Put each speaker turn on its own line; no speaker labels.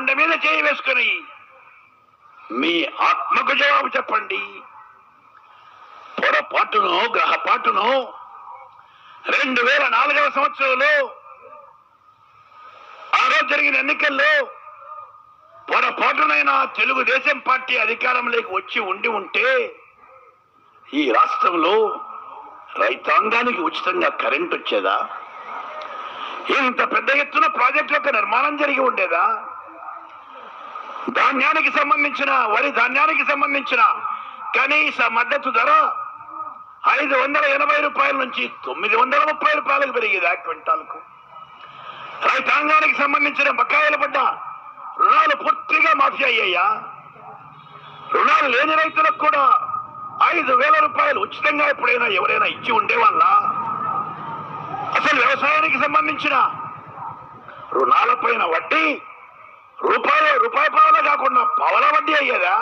గుండె మీద చేయి వేసుకుని మీ ఆత్మకు జవాబు చెప్పండి. పొరపాటును గ్రహపాటును 2004వ సంవత్సరంలో ఆ రోజు జరిగిన ఎన్నికల్లో పొరపాటునైనా తెలుగుదేశం పార్టీ అధికారంలోకి వచ్చి ఉంటే ఈ రాష్ట్రంలో రైతాంగానికి ఉచితంగా కరెంట్ వచ్చేదా? ఇంత పెద్ద ఎత్తున ప్రాజెక్టు యొక్క నిర్మాణం జరిగి ఉండేదా? ధాన్యానికి సంబంధించిన వరి ధాన్యానికి సంబంధించిన కనీస మద్దతు ధర 580 రూపాయల నుంచి 930 రూపాయలకు పెరిగేది ఆ క్వింటాల్కు. రైతాంగానికి సంబంధించిన బకాయిల పడ్డ రుణాలు పూర్తిగా మాఫీ అయ్యాయా? రుణాలు లేని రైతులకు కూడా 5,000 రూపాయలు ఉచితంగా ఎప్పుడైనా ఎవరైనా ఇచ్చి ఉండేవాళ్ళ? అసలు వ్యవసాయానికి సంబంధించిన రుణాలపైన వడ్డీ రూపాయి పావలా కాకుండా పావలా వడ్డీ అయ్యేదా?